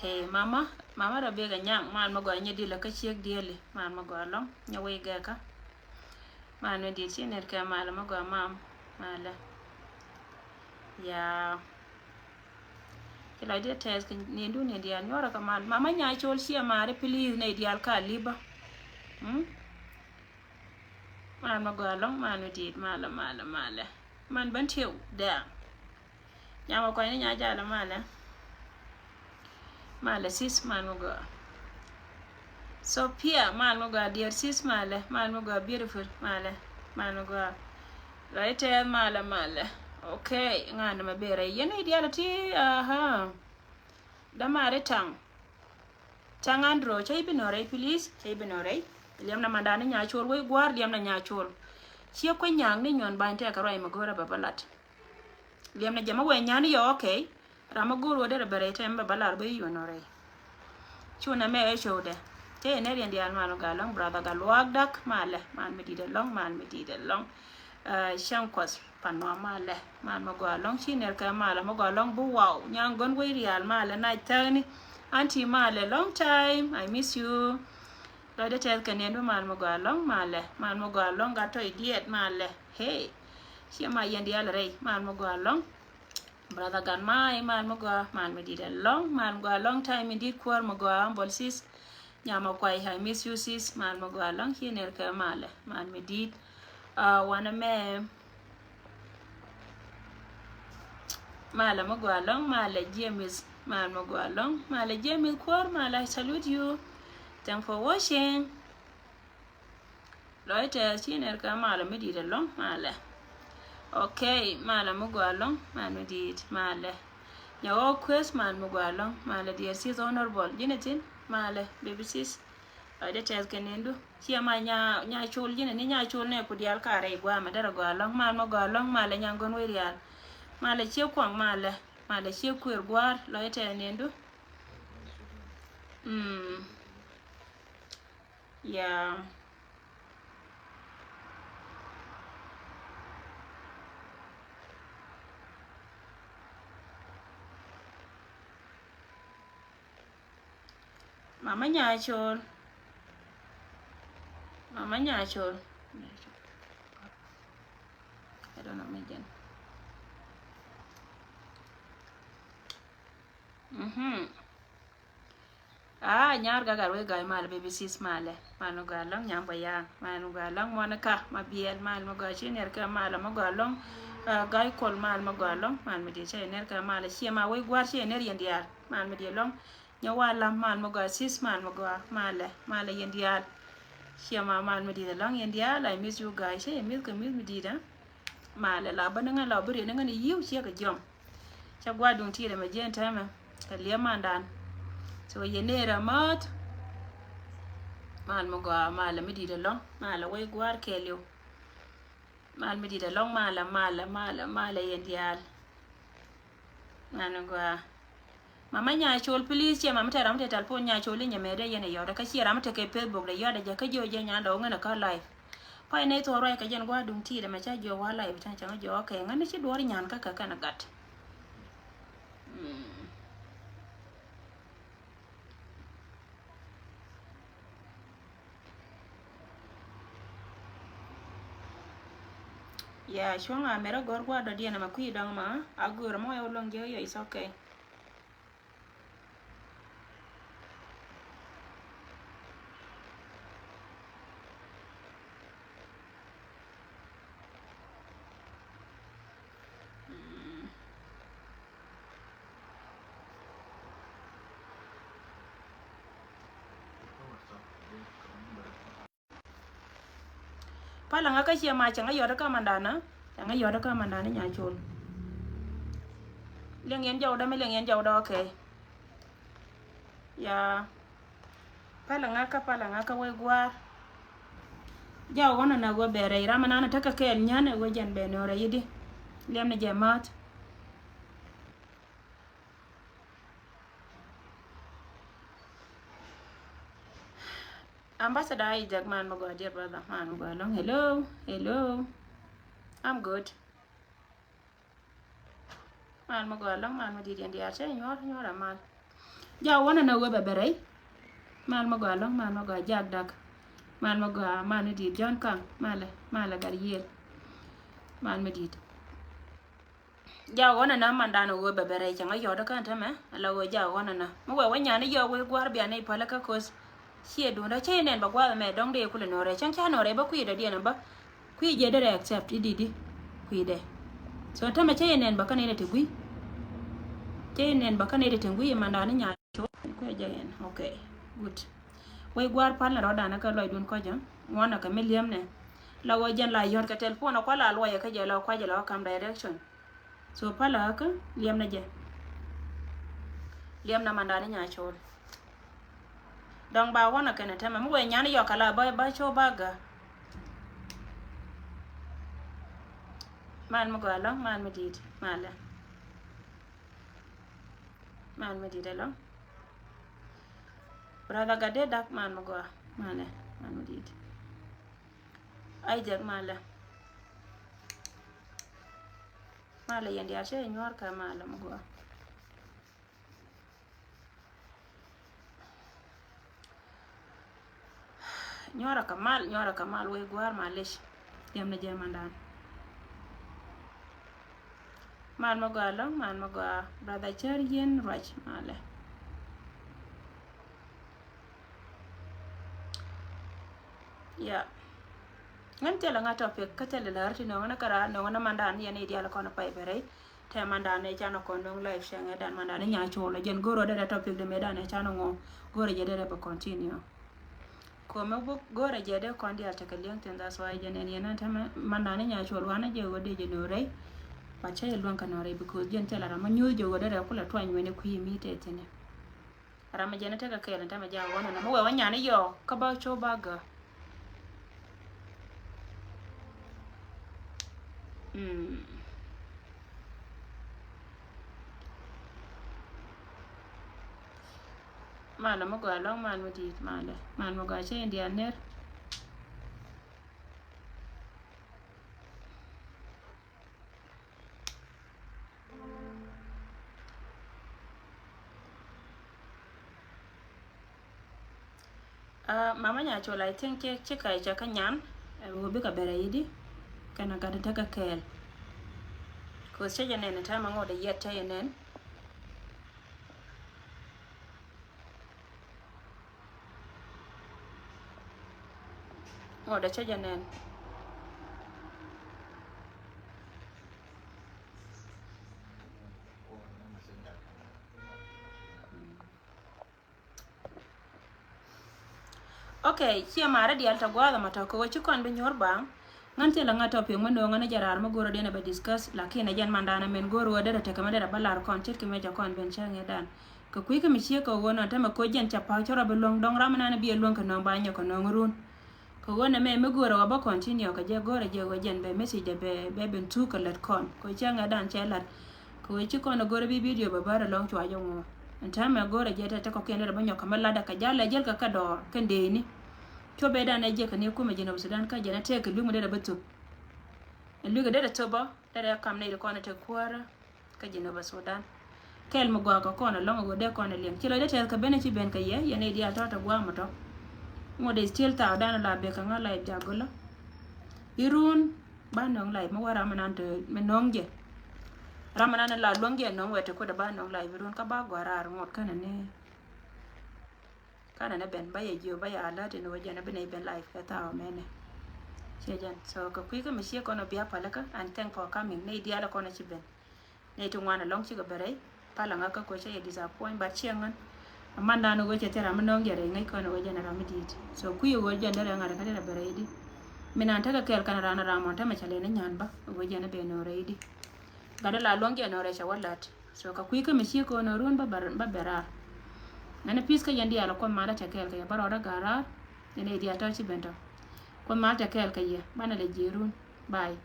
Hey mama da bega nyang man ma go nya di la ka chiek dieli man ma go long nya we ga ka man me di chi ner ka mala ma go mam mala ya kila dia tes ke ni ndu ne dia nyora ka man mama nya chol chi mare please ne dial ka liba man ma go long man me di mala man ban tiu da nya ma ko ni nya ja la mala sis man ma go Sophia man mo ga dear sis male man mo ga beautiful male man mo ga right male okay ngana mabere yene ideality aha da mare tang andro chai binore please chai binore liam na mandane nya chor we gwar liam na nya chor chia ko nyang ni nyon ban te ka roi magora babalat liam na jama we nyani yo okay ramagoro de bere temba balar be yonore chuna me e chode te ne rendi al manu galong brother galwag dak male man me dide long shankwas panwa male man mo galong chiner ka male mo galong bu wow nyang gon we real male na tani anti male long time I miss you lo de tel kanendo man mo galong gato idiot male hey chima yendi al rei man mo galong brother gan mai man mo ga man me dide long time indeed kwar mo ga ambol sis nyama kwai I miss you sis man mo ga long hiner ka male man me did wana me male mo ga long male James man mo ga long male James kwar male I salute you thanks for watching loite hiner ka male me did long male okay male mo ga long man me did male nyawo quest man mo ga long male dear sis honorable jinetin male baby sis de tes kenendo chia ma nya chul jine ni nya chul ne ku dial kare gwa ma dara gwa long mal mo gwa long male nyangon we real male che kwang male che kwer gwar lo ete nendo ya mama nya chul I don't know again nyar ga garwe ga male baby sis male manu ga long nyam ba ya manu ga long monaka mabiel mal mo ga chiner ka male mo ga long gai kol mal mo ga long man me di chiner ka male chi ma we gwar chiner yendiar man me di long nyawala mal mo ga sis man mo ga male yendiar chi ma man me di long yendiar I miss you guys hey miss me di da male la bananga la buri nga ni yiw chi ga jom cha gwa dun tire me jenta ma ka liamandan so yenera mat mal mo ga mala mi di long mala way gwar kelyo mal mi di long mala yendial nanu ga mama nya chol please che mama taram te talpon nya chol nya mede yene yoda ka chiera mate ke facebook le yoda ja ka jo je nya do ngana ka live pa ne to ro ka jen gwa dum ti de ma cha jo wa live tan cha jo ke ngana chi dwar nyan ka kana gat yeah shwanga mera gor gwa do diena ma kui dang ma agur mo yo long yo is okay pala nga ka chia ma changa yoda ka mandana changa yoda ka mandana nya chul leng yen jawda okay ya pala nga ka we gwar jaw wana na go bere rama nana taka ken nyane go jan be no yidi lem ne jamat Ambassador Isaac man mo go dear brother man mo go long hello I'm good man mo go long man mo di ndi ache nyor man ja wana na we beberei mal ma go long mal ma go jag dak mal ma go man di jon kan male gar yel mal me dit ja wana na mandana we beberei changa yoda kan tame la we ja wana na mo we wanya ni yo we gwar bia nei pala ka kos sie do da che nen ba gwa me dong de kule no re chang cha no re ba kwi da dia na ba kwi je de accept di kwi de so tame che nen ba kan ne te gwi che nen ba kan ne te gwi mandana nya cho ko ja en okay good we gwar pal na roda na ka loy dun ko jam wana ka miliam ne la wo jan la yor ka telefon ko la lo ya ka je la kwa je la kam direction so pala ka liam na je liam na mandani nya chol dong ba wana kana tama mu we nyani yo kala ba cho baga man mu galo man mu dit mala man mu dit lo brother gade dak man mu go mane man mu dit ay jag mala yendi ashe nyor ka mala mu go nyora kamal we gwar malish yam na jemandan man mo galo man mo go brother charien rach male ya ngan tela nga topic ka tela la arti no ngana kara no ngana mandan yani dia la kono pay bere te mandan ne chano ko no live shanga dan mandan nya chola jen goro da topic de medan e chano ngo goro je de ba continue ko me bu gore je de kon dia ta kaliyan ten das wa je ne yana ta mandan nya chola wana je wode je no re pa che lwan kana re because jen tela ra manyo je wode da kula twan wene ku yimi te tene ara ma je ne ta ka kela ta ma ja wona na mo wa nya ne yo ka ba cho baga mala mo go long man mo dit mala man mo ga che indian ner mama nya chola I think che kai cha kanyan wo bi ka bere yidi kana ga ta ka kel ko se jane ne ta ma ngode yetta yenen ngode che janen okay chia mara di alta gwada mata ko wachi kon be nyor bang ngante la ngata pe ngono ngana jarar ma goro dena ba discuss lakini jan mandana men goro wadara te kamada da balar kon tit ke meja kon ben change dan ko kuy ke mi chia ko wona ta ma ko jen cha pa chora be long dong ramana na bi long ka no ba nya ko no ngurun ko wona me goro wa ba continue ka je goro je wajen be message be ben tu ka let kon ko changa dan chelat ko wachi kon goro bi video ba bara long chwa jo ngo anta ma goro je ta ko kende ba nya kamala da ka jala jel ka ka dor kende ni to be da na je ka ne kuma jina Sudan ka jana te ka lumu da batu luga da to ba da kam ne da kona ta kwara ka jina Sudan kel mu gwa ka kona longo go de kona lem kilo da te ka bene ci ben ka ye ne dia ta ta gwa mo to mo de still ta da na la be ka ngala ja gola irun ba nong lai mo wara manan te menongje ramana na la longje nong wete ko da ba nong lai irun ka ba gwa rar ngot kana ne kana na ben ba ye jo ba ya ala te no jana ben ben life ka ta mene chejan so ko kwi ka mi she ko no bia pala ka and thank for coming ne dia la ko na ci ben ne to ngwana long ci go bere pala nga ka ko che ye disappoint ba chengan amanda no go che tera mano ngere ngai ko no jana ramidit so kwi go jana ra ngara ka tera bere di minan ta ka kel kana rana ramon ta ma chale ne nyan ba go jana be no reidi gada la long ya no re cha walat so ka kwi ka mi she ko no run ba bera nana piska yandi ala ko mala ta kel ka ya barora gara ne dia ta ci bento ko mala ta kel ka ya bana le jirun bye